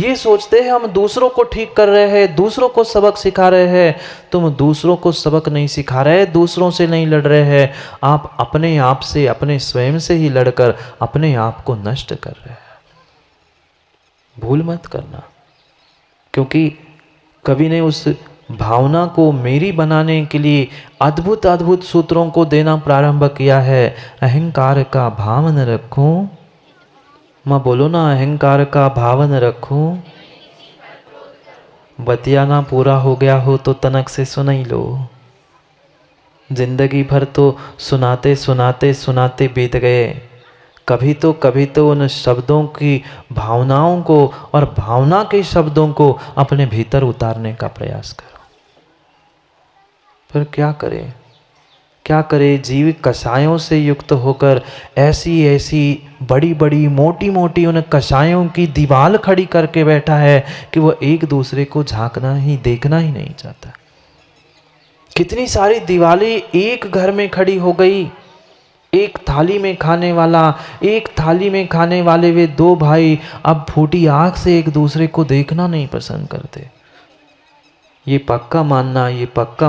ये सोचते हैं हम दूसरों को ठीक कर रहे हैं, दूसरों को सबक सिखा रहे हैं। तुम दूसरों को सबक नहीं सिखा रहे, दूसरों से नहीं लड़ रहे हैं, आप अपने आप से, अपने स्वयं से ही लड़कर अपने आप को नष्ट कर रहे हैं। भूल मत करना, क्योंकि कवि ने उस भावना को मेरी बनाने के लिए अद्भुत अद्भुत सूत्रों को देना प्रारंभ किया है। अहंकार का भाव न रखूं, माँ बोलो ना, अहंकार का भाव न रखूं, बतियाना पूरा हो गया हो तो तनक से सुन ही लो। जिंदगी भर तो सुनाते सुनाते सुनाते बीत गए, कभी तो उन शब्दों की भावनाओं को और भावना के शब्दों को अपने भीतर उतारने का प्रयास करो। पर क्या करे जीव कषायों से युक्त होकर ऐसी ऐसी बड़ी बड़ी मोटी मोटी उन कषायों की दीवार खड़ी करके बैठा है कि वो एक दूसरे को झांकना ही, देखना ही नहीं चाहता। कितनी सारी दीवारें एक घर में खड़ी हो गई। एक थाली में खाने वाले वे दो भाई अब फूटी आंख से एक दूसरे को देखना नहीं पसंद करते। ये पक्का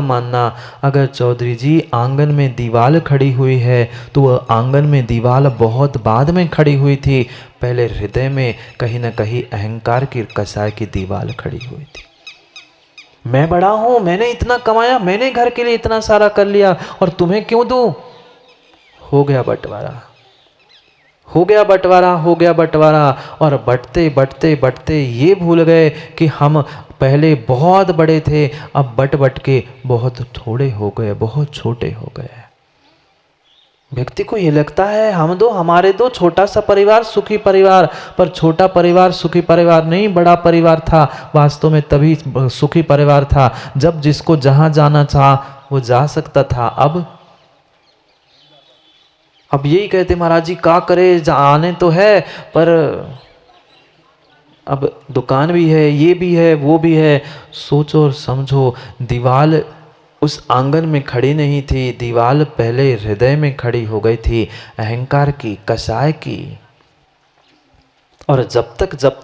मानना, अगर चौधरी जी आंगन में दीवार खड़ी हुई है तो वह आंगन में दीवार बहुत बाद में खड़ी हुई थी। पहले हृदय में कहीं न कहीं अहंकार की कसाय की दीवार खड़ी हुई थी। मैं बड़ा हूं, मैंने इतना कमाया, मैंने घर के लिए इतना सारा कर लिया और तुम्हें क्यों दूं? हो गया बंटवारा और बढ़ते ये भूल गए कि हम पहले बहुत बड़े थे, अब बट के बहुत थोड़े हो गए, बहुत छोटे हो गए। व्यक्ति को ये लगता है हमारे दो छोटा सा परिवार सुखी परिवार, पर छोटा परिवार सुखी परिवार नहीं, बड़ा परिवार था। वास्तव में तभी सुखी परिवार था जब जिसको जहां जाना था वो जा सकता था। अब यही कहते महाराज जी का करे, आने तो है पर अब दुकान भी है, ये भी है, वो भी है। सोचो और समझो, दीवार उस आंगन में खड़ी नहीं थी, दीवार पहले हृदय में खड़ी हो गई थी, अहंकार की, कषाय की। और जब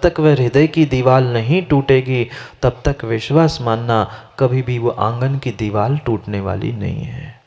तक वह हृदय की दीवार नहीं टूटेगी तब तक विश्वास मानना, कभी भी वो आंगन की दीवार टूटने वाली नहीं है।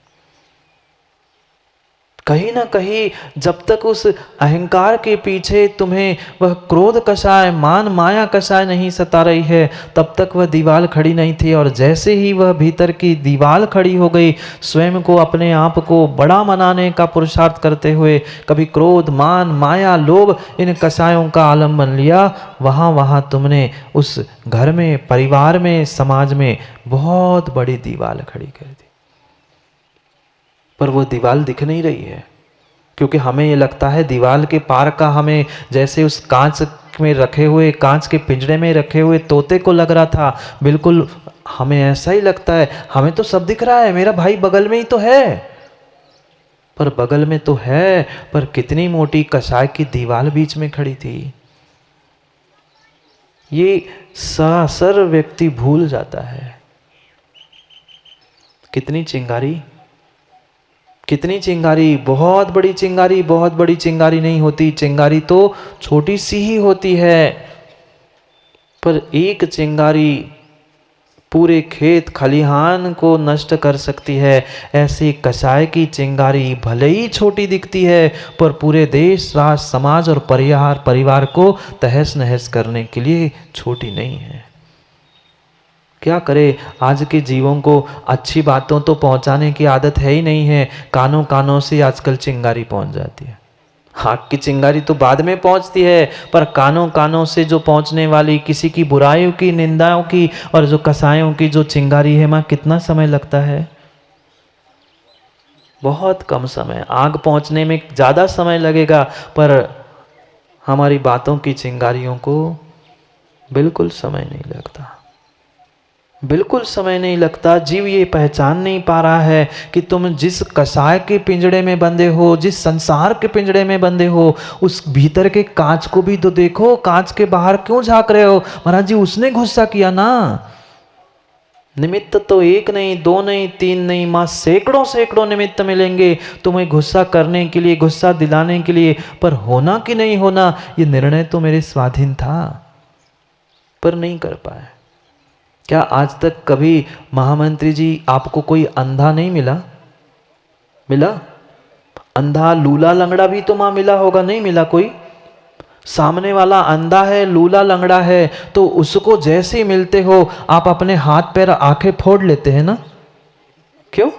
कहीं ना कहीं जब तक उस अहंकार के पीछे तुम्हें वह क्रोध कषाय, मान माया कषाय नहीं सता रही है, तब तक वह दीवार खड़ी नहीं थी। और जैसे ही वह भीतर की दीवार खड़ी हो गई, स्वयं को, अपने आप को बड़ा मनाने का पुरुषार्थ करते हुए कभी क्रोध, मान, माया, लोभ इन कषायों का आलम्बन लिया, वहाँ तुमने उस घर में, परिवार में, समाज में बहुत बड़ी दीवार खड़ी कर दी। पर वो दीवार दिख नहीं रही है, क्योंकि हमें ये लगता है दीवार के पार का, हमें जैसे उस कांच में रखे हुए, कांच के पिंजरे में रखे हुए तोते को लग रहा था, बिल्कुल हमें ऐसा ही लगता है। हमें तो सब दिख रहा है, मेरा भाई बगल में ही तो है। पर बगल में तो है, पर कितनी मोटी कषाय की दीवार बीच में खड़ी थी, ये सरासर व्यक्ति भूल जाता है। कितनी चिंगारी, बहुत बड़ी चिंगारी नहीं होती, चिंगारी तो छोटी सी ही होती है, पर एक चिंगारी पूरे खेत खलिहान को नष्ट कर सकती है। ऐसी कषाय की चिंगारी भले ही छोटी दिखती है, पर पूरे देश, राष्ट्र, समाज और परिवार को तहस नहस करने के लिए छोटी नहीं है। क्या करे, आज के जीवों को अच्छी बातों तो पहुंचाने की आदत है ही नहीं है। कानों से आजकल चिंगारी पहुंच जाती है। आग की चिंगारी तो बाद में पहुंचती है, पर कानों से जो पहुंचने वाली किसी की बुराइयों की, निंदाओं की और जो कसायों की जो चिंगारी है, मां कितना समय लगता है? बहुत कम समय। आग पहुंचने में ज्यादा समय लगेगा, पर हमारी बातों की चिंगारियों को बिल्कुल समय नहीं लगता। जीव ये पहचान नहीं पा रहा है कि तुम जिस कषाय के पिंजड़े में बंधे हो, जिस संसार के पिंजड़े में बंधे हो, उस भीतर के कांच को भी तो देखो। कांच के बाहर क्यों झांक रहे हो? महाराज जी, उसने गुस्सा किया ना। निमित्त तो एक नहीं, दो नहीं, तीन नहीं, मां सैकड़ों निमित्त मिलेंगे तुम्हें गुस्सा करने के लिए, गुस्सा दिलाने के लिए, पर होना कि नहीं होना, ये निर्णय तो मेरे स्वाधीन था। पर नहीं कर पाए। क्या आज तक कभी महामंत्री जी आपको कोई अंधा नहीं मिला? मिला? अंधा लूला लंगड़ा भी तो मां मिला होगा, नहीं मिला कोई? सामने वाला अंधा है, लूला लंगड़ा है, तो उसको जैसे ही मिलते हो आप अपने हाथ पैर आंखें फोड़ लेते हैं ना? क्यों?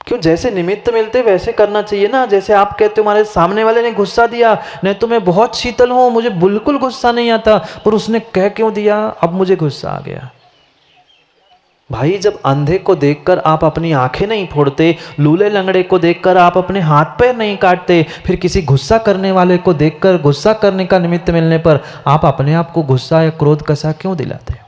क्यों? जैसे निमित्त मिलते वैसे करना चाहिए ना। जैसे आप कहते हो हमारे सामने वाले ने गुस्सा दिया, नहीं तो मैं बहुत शीतल हूं, मुझे बिल्कुल गुस्सा नहीं आता, पर उसने कह क्यों दिया, अब मुझे गुस्सा आ गया। भाई जब अंधे को देखकर आप अपनी आंखें नहीं फोड़ते, लूले लंगड़े को देखकर आप अपने हाथ पैर नहीं काटते, फिर किसी गुस्सा करने वाले को देखकर गुस्सा करने का निमित्त मिलने पर आप अपने आप को गुस्सा या क्रोध कसा क्यों दिलाते हो?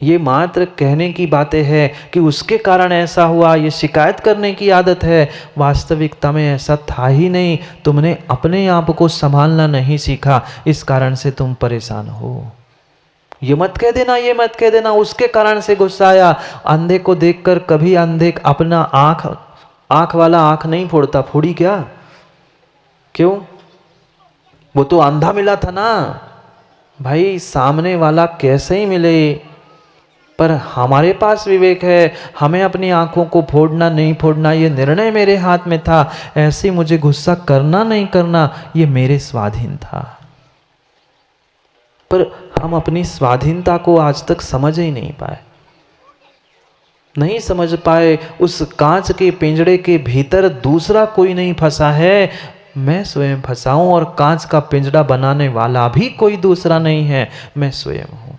ये मात्र कहने की बातें हैं कि उसके कारण ऐसा हुआ, ये शिकायत करने की आदत है। वास्तविकता में ऐसा था ही नहीं। तुमने अपने आप को संभालना नहीं सीखा, इस कारण से तुम परेशान हो। ये मत कह देना, ये मत कह देना उसके कारण से गुस्सा आया। अंधे को देखकर कभी अंधे अपना आंख वाला आंख नहीं फोड़ता। फोड़ी क्या? क्यों? वो तो अंधा मिला था ना। भाई सामने वाला कैसे ही मिले, पर हमारे पास विवेक है। हमें अपनी आंखों को फोड़ना नहीं फोड़ना ये निर्णय मेरे हाथ में था। ऐसे मुझे गुस्सा करना नहीं करना ये मेरे स्वाधीन था। पर हम अपनी स्वाधीनता को आज तक समझ ही नहीं पाए, नहीं समझ पाए। उस कांच के पिंजड़े के भीतर दूसरा कोई नहीं फंसा है, मैं स्वयं फंसा हूं, और कांच का पिंजड़ा बनाने वाला भी कोई दूसरा नहीं है, मैं स्वयं हूं।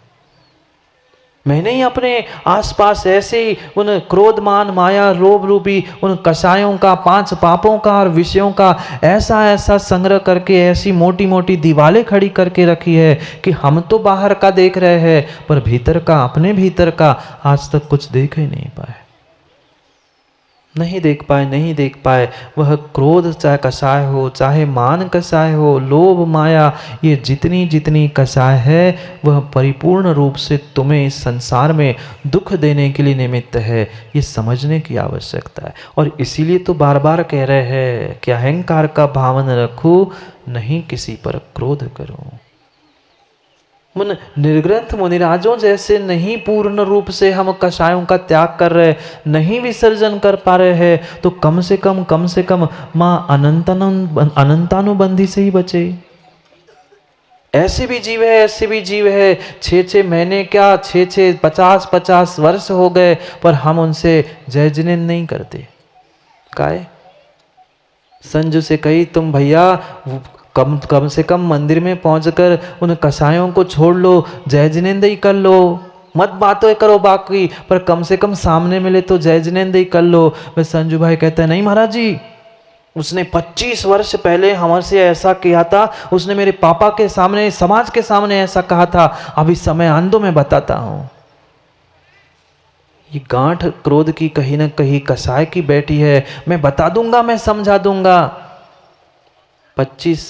मैंने ही अपने आसपास ऐसे ही उन क्रोध मान माया लोभ रूपी उन कषायों का, 5 पापों का और विषयों का ऐसा ऐसा संग्रह करके ऐसी मोटी मोटी दीवारें खड़ी करके रखी है कि हम तो बाहर का देख रहे हैं, पर भीतर का, अपने भीतर का आज तक कुछ देख ही नहीं पाए। नहीं देख पाए, नहीं देख पाए। वह क्रोध चाहे कषाय हो, चाहे मान कषाय हो, लोभ माया, ये जितनी जितनी कषाय है वह परिपूर्ण रूप से तुम्हें इस संसार में दुख देने के लिए निमित्त है। ये समझने की आवश्यकता है। और इसीलिए तो बार बार कह रहे हैं कि अहंकार का भावन रखो, नहीं किसी पर क्रोध करो। उन निर्ग्रंथ मुनिराजों जैसे नहीं पूर्ण रूप से हम कषायों का त्याग कर रहे, नहीं विसर्जन कर पा रहे हैं, तो कम से कम माँ अनंतानुबंधी से ही बचे। ऐसे भी जीव है, ऐसे भी जीव है, 6 महीने क्या 6 50 वर्ष हो गए, पर हम उनसे जय जिनेंद्र नहीं करते। काहे? संजू से कही तुम भैया कम से कम मंदिर में पहुंचकर उन कसायों को छोड़ लो, जय जिनेंद्र ही कर लो, मत बातें करो बाकी, पर कम से कम सामने मिले तो जय जिनेंद्र ही कर लो। वे संजू भाई कहते हैं नहीं महाराज जी, उसने 25 वर्ष पहले हमसे ऐसा किया था, उसने मेरे पापा के सामने, समाज के सामने ऐसा कहा था, अभी समय आन दो मैं बताता हूं। ये गांठ क्रोध की कहीं ना कहीं कसाय की बैठी है। मैं बता दूंगा, मैं समझा दूंगा। 25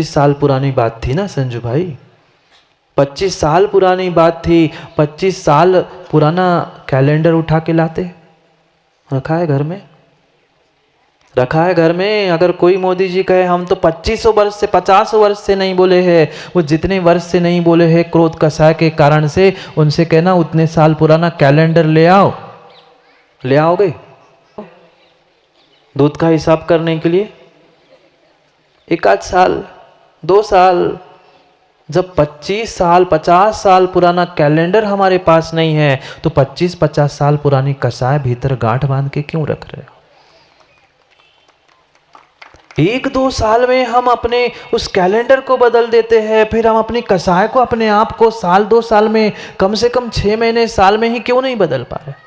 साल पुरानी बात थी ना संजू भाई, 25 साल पुरानी बात थी। 25 साल पुराना कैलेंडर उठा के लाते, रखा है घर में, रखा है घर में। अगर कोई मोदी जी कहे हम तो 25 वर्ष से 50 वर्ष से नहीं बोले हैं, वो जितने वर्ष से नहीं बोले हैं क्रोध कषाय के कारण से, उनसे कहना उतने साल पुराना कैलेंडर ले आओ। ले आओगे दूध का हिसाब करने के लिए? 1 साल 2 साल। जब 25 साल 50 साल पुराना कैलेंडर हमारे पास नहीं है, तो 25-50 साल पुरानी कषाय भीतर गांठ बांध के क्यों रख रहे हो? 1-2 साल में हम अपने उस कैलेंडर को बदल देते हैं, फिर हम अपनी कषाय को, अपने आप को साल 2 साल में, कम से कम 6 महीने साल में ही क्यों नहीं बदल पा रहे?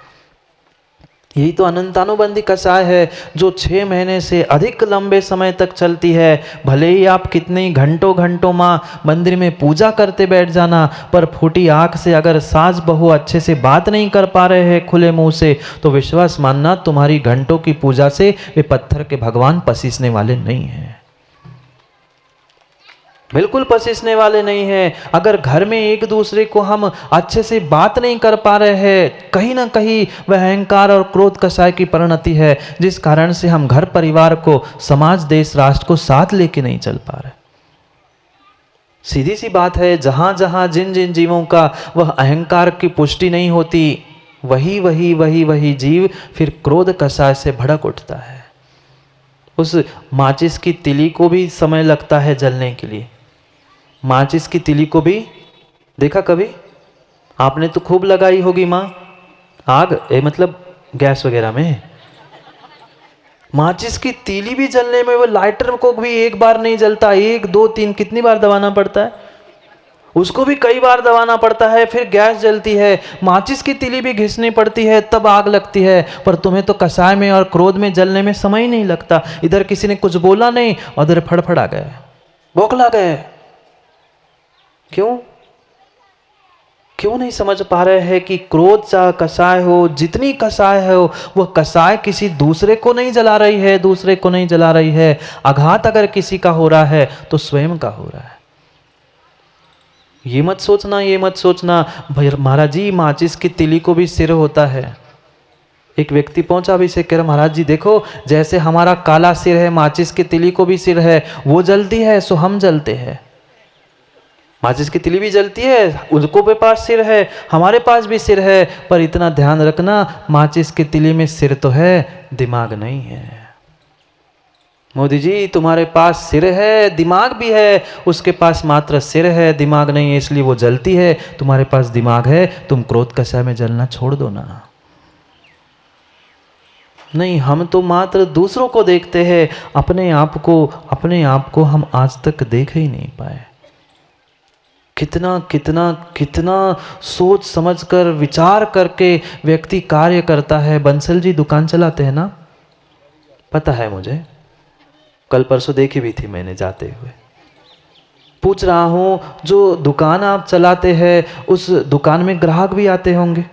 यही तो अनंतानुबंधी कषाय है, जो 6 महीने से अधिक लंबे समय तक चलती है। भले ही आप कितने घंटों माँ मंदिर में पूजा करते बैठ जाना, पर फूटी आंख से अगर सास बहू अच्छे से बात नहीं कर पा रहे हैं खुले मुंह से, तो विश्वास मानना तुम्हारी घंटों की पूजा से वे पत्थर के भगवान पसीसने वाले नहीं हैं, बिल्कुल पसीसने वाले नहीं हैं। अगर घर में एक दूसरे को हम अच्छे से बात नहीं कर पा रहे हैं, कहीं ना कहीं वह अहंकार और क्रोध कषाय की परिणति है, जिस कारण से हम घर परिवार को, समाज देश राष्ट्र को साथ लेके नहीं चल पा रहे। सीधी सी बात है, जहां जहां जिन जिन जीवों का वह अहंकार की पुष्टि नहीं होती, वही जीव फिर क्रोध कषाय से भड़क उठता है। उस माचिस की तिली को भी समय लगता है जलने के लिए। माचिस की तिली को भी देखा कभी आपने? तो खूब लगाई होगी माँ आग, मतलब गैस वगैरह में। माचिस की तीली भी जलने में, वो लाइटर को भी एक बार नहीं जलता, 1 2 3 कितनी बार दबाना पड़ता है, उसको भी कई बार दबाना पड़ता है, फिर गैस जलती है। माचिस की तीली भी घिसनी पड़ती है, तब आग लगती है। पर तुम्हें तो कसाय में और क्रोध में जलने में समय ही नहीं लगता। इधर किसी ने कुछ बोला नहीं, उधर फड़फड़ा गए, बौखला गए। क्यों नहीं समझ पा रहे हैं कि क्रोध चाहे कसाय हो, जितनी कसाय हो, वह कसाय किसी दूसरे को नहीं जला रही है, आघात अगर किसी का हो रहा है तो स्वयं का हो रहा है। ये मत सोचना भाई महाराज जी माचिस की तिली को भी सिर होता है। एक व्यक्ति पहुंचा भी से कह रहा, महाराज जी देखो, जैसे हमारा काला सिर है, माचिस की तिली को भी सिर है, वो जलती है सो हम जलते हैं। माचिस की तिली भी जलती है, उनको भी पास सिर है, हमारे पास भी सिर है, पर इतना ध्यान रखना, माचिस की तिली में सिर तो है, दिमाग नहीं है। मोदी जी तुम्हारे पास सिर है, दिमाग भी है, उसके पास मात्र सिर है, दिमाग नहीं है, इसलिए वो जलती है। तुम्हारे पास दिमाग है, तुम क्रोध कषाय में जलना छोड़ दो ना। नहीं, हम तो मात्र दूसरों को देखते हैं, अपने आप को हम आज तक देख ही नहीं पाए। कितना सोच समझकर विचार करके व्यक्ति कार्य करता है। बंसल जी दुकान चलाते हैं ना, पता है मुझे, कल परसों देखी भी थी मैंने जाते हुए। पूछ रहा हूं, जो दुकान आप चलाते हैं उस दुकान में ग्राहक भी आते होंगे,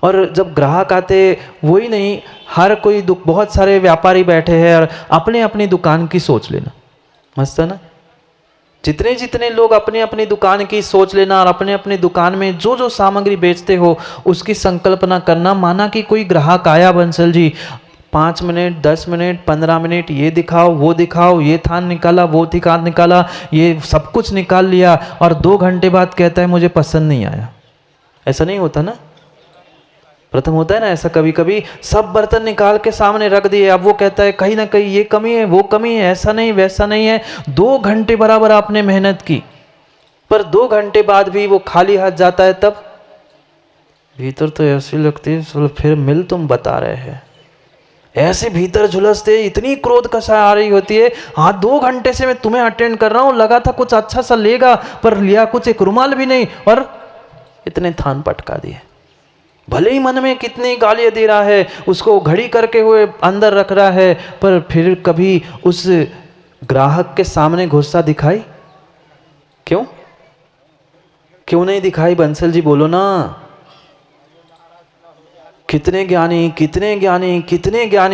और जब ग्राहक आते, वही नहीं, हर कोई बहुत सारे व्यापारी बैठे हैं और अपने अपनी दुकान की सोच लेना, मस्त है ना। जितने लोग अपनी अपनी दुकान की सोच लेना और अपने अपनी दुकान में जो सामग्री बेचते हो उसकी संकल्पना करना। माना कि कोई ग्राहक आया Bansal ji, 5 minute 10 minute 15 minute ये दिखाओ वो दिखाओ, ये थान निकाला वो थान निकाला, ये सब कुछ निकाल लिया, और 2 घंटे बाद कहता है मुझे पसंद नहीं आया। ऐसा नहीं होता ना, प्रथम होता है ना ऐसा, कभी कभी सब बर्तन निकाल के सामने रख दिए, अब वो कहता है कहीं ना कहीं ये कमी है वो कमी है, ऐसा नहीं वैसा नहीं है। 2 घंटे बराबर आपने मेहनत की, पर 2 घंटे बाद भी वो खाली हाथ जाता है, तब भीतर तो ऐसी लगती है फिर मिल तुम बता रहे हैं, ऐसे भीतर झुलसते, इतनी क्रोध कषाय आ रही होती है। हाँ 2 घंटे से मैं तुम्हें अटेंड कर रहा हूं, लगा था कुछ अच्छा सा लेगा, पर लिया कुछ एक रुमाल भी नहीं, और इतने थान पटका दिए। भले ही मन में कितनी गालियां दे रहा है, उसको घड़ी करके हुए अंदर रख रहा है, पर फिर कभी उस ग्राहक के सामने गुस्सा दिखाई? क्यों नहीं दिखाई? बंसल जी बोलो ना। कितने ज्ञानी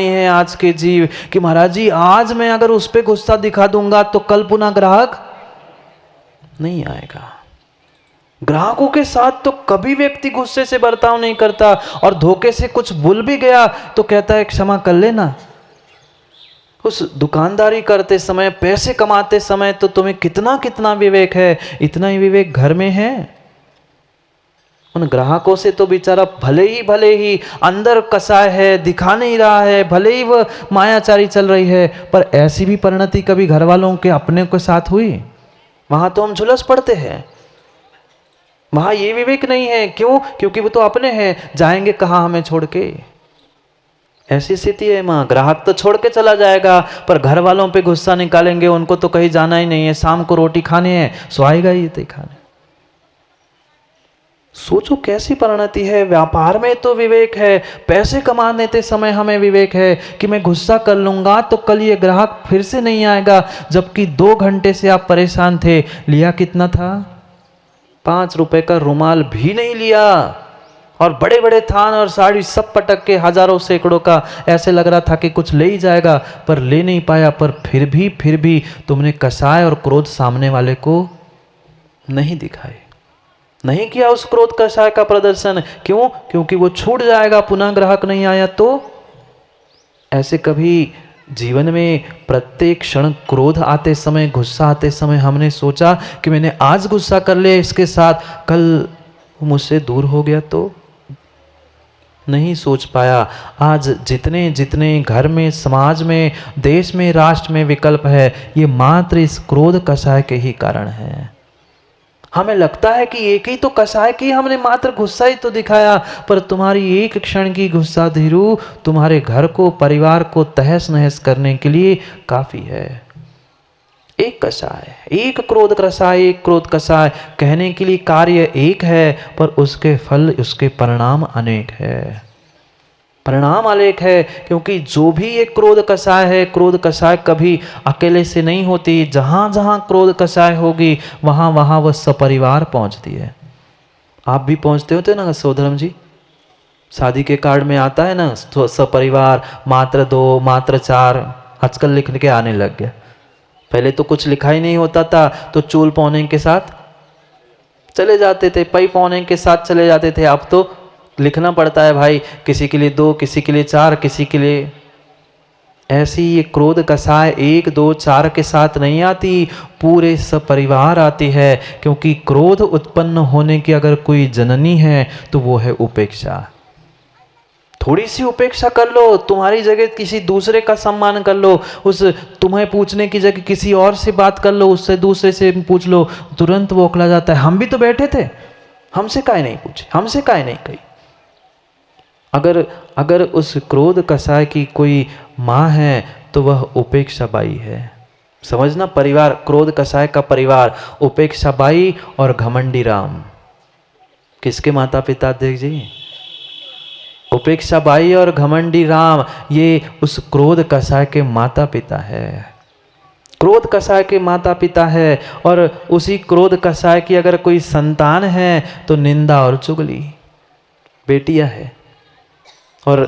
हैं आज के जीव कि महाराज जी आज मैं अगर उस पे गुस्सा दिखा दूंगा तो कल पुनः ग्राहक नहीं आएगा। ग्राहकों के साथ तो कभी व्यक्ति गुस्से से बर्ताव नहीं करता, और धोखे से कुछ भूल भी गया तो कहता है क्षमा कर लेना। उस दुकानदारी करते समय, पैसे कमाते समय तो तुम्हें कितना विवेक है, इतना ही विवेक घर में है। उन ग्राहकों से तो बेचारा भले ही अंदर कसाय है, दिखा नहीं रहा है, भले ही वह मायाचारी चल रही है, पर ऐसी भी परिणति कभी घर वालों के अपने के साथ हुई? वहां तो हम झुलस पड़ते हैं, वहां ये विवेक नहीं है। क्योंकि वो तो अपने हैं, जाएंगे कहाँ हमें छोड़ के। ऐसी स्थिति है माँ, ग्राहक तो छोड़ के चला जाएगा, पर घर वालों पे गुस्सा निकालेंगे, उनको तो कहीं जाना ही नहीं है, शाम को रोटी खाने है, सो आएगा ही तो खाने। सोचो कैसी परिणति है। व्यापार में तो विवेक है, पैसे कमाने के समय हमें विवेक है कि मैं गुस्सा कर लूंगा तो कल ये ग्राहक फिर से नहीं आएगा, जबकि 2 घंटे से आप परेशान थे। लिया कितना था? 5 रुपए का रुमाल भी नहीं लिया, और बड़े बड़े थान और साड़ी सब पटक के हजारों सैकड़ों का, ऐसे लग रहा था कि कुछ ले ही जाएगा, पर ले नहीं पाया। पर फिर भी तुमने कसाय और क्रोध सामने वाले को नहीं दिखाए, नहीं किया उस क्रोध कषाय का प्रदर्शन। क्योंकि वो छूट जाएगा, पुनः ग्राहक नहीं आया तो। ऐसे कभी जीवन में प्रत्येक क्षण क्रोध आते समय, गुस्सा आते समय हमने सोचा कि मैंने आज गुस्सा कर लिया इसके साथ, कल मुझसे दूर हो गया तो नहीं सोच पाया। आज जितने जितने घर में, समाज में, देश में, राष्ट्र में विकल्प है, ये मात्र इस क्रोध कषाय के ही कारण है। हमें लगता है कि एक ही तो कषाय की हमने मात्र गुस्सा ही तो दिखाया, पर तुम्हारी एक क्षण की गुस्सा धीरू तुम्हारे घर को, परिवार को तहस नहस करने के लिए काफी है। एक कषाय, एक क्रोध कषाय, एक क्रोध कषाय कहने के लिए कार्य एक है, पर उसके फल, उसके परिणाम अनेक है। परिणाम अनेक है, क्योंकि जो भी एक क्रोध कषाय है, क्रोध कषाय कभी अकेले से नहीं होती। जहां जहां क्रोध कषाय होगी वहां वहां वह सपरिवार पहुंचती है। आप भी पहुंचते होते ना सोधर्म जी, शादी के कार्ड में आता है ना सपरिवार, मात्र 2, मात्र 4, आजकल लिख के आने लग गया। पहले तो कुछ लिखा ही नहीं होता था, तो चूल पौने के साथ चले जाते थे, पई पौने के साथ चले जाते थे। अब तो लिखना पड़ता है भाई, किसी के लिए 2, किसी के लिए 4, किसी के लिए। ऐसी ये क्रोध कषाय 1, 2, 4 के साथ नहीं आती, पूरे सपरिवार आती है। क्योंकि क्रोध उत्पन्न होने की अगर कोई जननी है तो वो है उपेक्षा। थोड़ी सी उपेक्षा कर लो, तुम्हारी जगह किसी दूसरे का सम्मान कर लो, उस तुम्हें पूछने की जगह किसी और से बात कर लो, उससे दूसरे से पूछ लो, तुरंत वो उकला जाता है, हम भी तो बैठे थे, हमसे काहे नहीं पूछे, हमसे काहे नहीं कही। अगर उस क्रोध कषाय की कोई माँ है तो वह उपेक्षा बाई है। समझना, परिवार, क्रोध कषाय का परिवार उपेक्षा बाई और घमंडी राम। किसके माता पिता देख जी? उपेक्षा बाई और घमंडी राम, ये उस क्रोध कषाय के माता पिता है। क्रोध कषाय के माता पिता है। और उसी क्रोध कषाय की अगर कोई संतान है तो निंदा और चुगली बेटियां है। और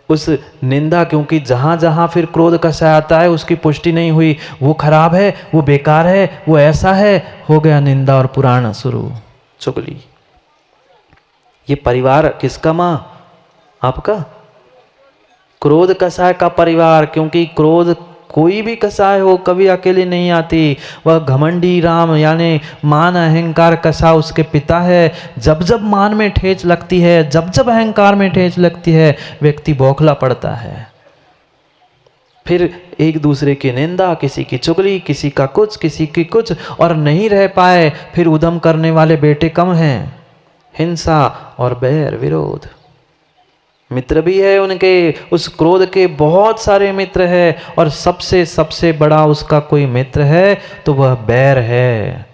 उस निंदा, क्योंकि जहां जहां फिर क्रोध कषाय आता है उसकी पुष्टि नहीं हुई, वो खराब है, वो बेकार है, वो ऐसा है, हो गया निंदा और पुराण शुरू, चुगली। ये परिवार किसका मां? आपका। क्रोध कषाय का परिवार, क्योंकि क्रोध कोई भी कषाय हो कभी अकेले नहीं आती। वह घमंडी राम यानी मान अहंकार कषाय उसके पिता है। जब जब मान में ठेच लगती है, जब जब अहंकार में ठेच लगती है, व्यक्ति बौखला पड़ता है। फिर एक दूसरे की निंदा, किसी की चुगली, किसी का कुछ, किसी की कुछ, और नहीं रह पाए फिर उद्यम करने वाले बेटे कम हैं। हिंसा और बैर विरोध। मित्र भी है उनके, उस क्रोध के बहुत सारे मित्र है, और सबसे सबसे बड़ा उसका कोई मित्र है तो वह बैर है।